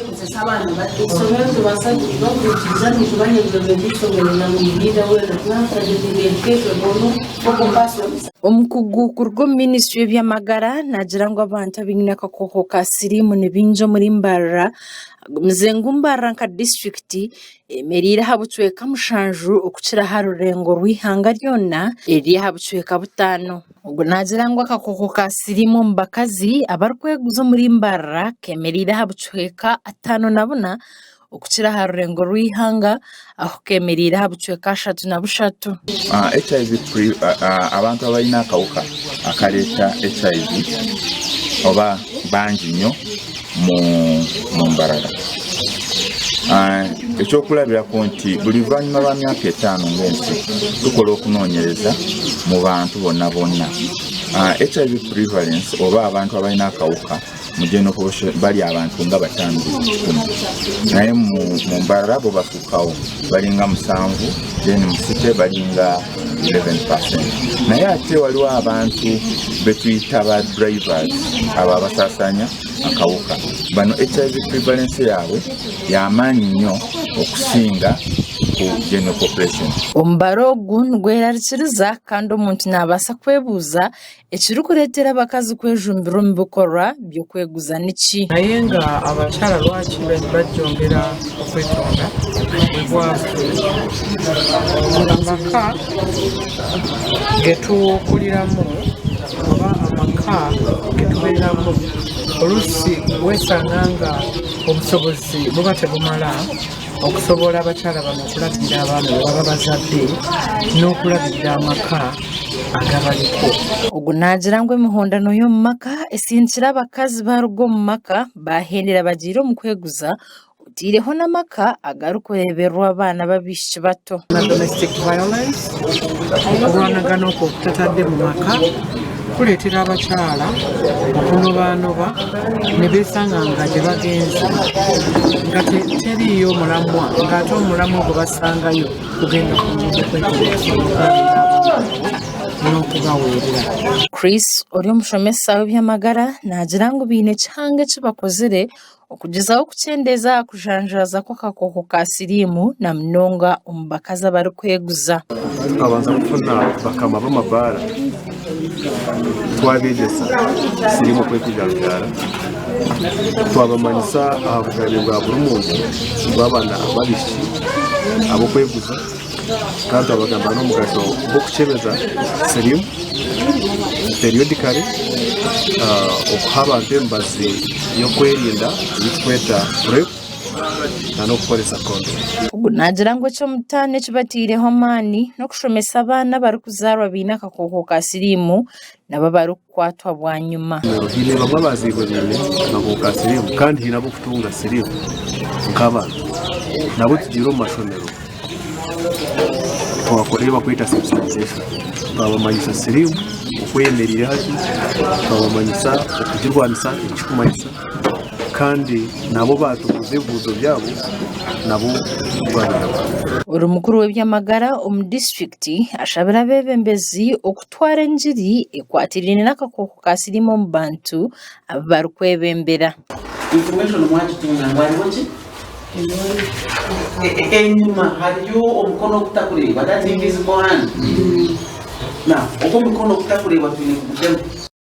kozesa abaana bato essomero tebasajja bakurikiza nitubanye gavumenti isomero namuyirira wera natrajetigedikezo bono okupasoni omukugu ku rwo minisitule y'ebyamagara nagira ngu abantu abaine akakooko ka siriimu nibingi omuri Mbarara muzengu Mbarara nka disitulikiti emereire aha bucweka 7 okukira aha rurengo rw'ihanga ryona eriri aha bucweka 5 ubwo nagira ngu akakooko ka siriimu omu bakazi abarikweguza omuri Mbarara kemereire aha bucweka 5 okukira aha rurengo rw'ihanga aho kemereire aha bucweka 3 HIV abantu abalina akawuka akaleeta HIV oba bangi nnyo mu Mbarara. Ekyokulabirako nti buli luvannyuma lwa myaka 5 ng'ensi tukola okunoonyereza mu bantu bonna HIV prevalence oba abantu abalina akawuka mu general population bali abantu nga 5 naye mu Mbarara bo basukawo balinga 7 then mu City balinga 11%. Naye ate waliwo abantu betuyita ba drivers abo abasasanya akawuka bano HIV prevalence yaabwe y'amaanyi nnyo okusinga ku general population. Ombaro ogu nigwerarikiriza kandi omuntu nabaasa kwebuuza ekiri kureetera abakazi kwejumbira omu bikorwa by'okweguza niki. Naye nga abakyala lwaki bajjongera okwetonda ebwavu amaka getukuliramu oba amaka getubeeramu oluusi weesanga nga obusobozi buba tebumala okusobola abakyala bano okulabirira abaana be baba bazadde n'okulabirira amaka agabaliko. Ogu nagira ngu emihondano y'omu maka esindikira abakazi baruga omu maka bahendera bagiire omu kweguza otiireho n'amaka agarikureeberwa abaana b'abaishiki bato. Domestic violence okulwanagana okwo okutatadde mu maka kuleetera abakyala okunobaanoba ne beesanga nga gye bagenze nga teriiyo mulamwa ng'ate omulamwa gwe basangayo kugenda ku nguudo kwekubira n'okubaweerera. Chris oli omushomesa w'ebyamagara nagira ngu biine ekihanga ekibakozire okugezaho okukyendeeza kujanjaraza kw'akakooko ka siriimu na munonga omu bakazi abarikweguza. Abanza kufuna bakama b'amabaara twabeegyesa siriimu okwekujanjara twabamanyisa aha bugabe bwa buli muntu bw'abaana babishiki ab'okweguza kandi twabagamba n'omugaso gw'okukyebeza siriimu periodically okuha abantu emibazi y'okwerinda eitukweta PrEP n'okukozesa kondom. Ogu nagira ngu eky'omutaano ekibatiireho amaani n'okushomesa abaana barikuzaarwa baine akakooko ka siriimu nabo barikukwatwa bwanyuma. Hiine bamwe abazairwe baine akakooko ka siriimu kandi hiine ab'okutunga siriimu nk'abaana nabo tugiire omu mashomero twakorere bakweta sensitization twabamanyisa siriimu okweyemerire hati twabamanyisa okugirwanisa ekikumanyisa kandi nabo batuguza ebibuuzo byabo nabo baraba. Ori mukuru w'ebyamagara omu disitulikiti ashabira abeebembezi okutwara enjiri ekwatiriine n'akakooko ka siriimu omu bantu abo barikwebembera. Information mwagitunga ngwaliwo ki? Enyuma hariyo omukono ogutakureeba, that invisible hand. Now, ogwo omukono ogutakureeba twine kugutema.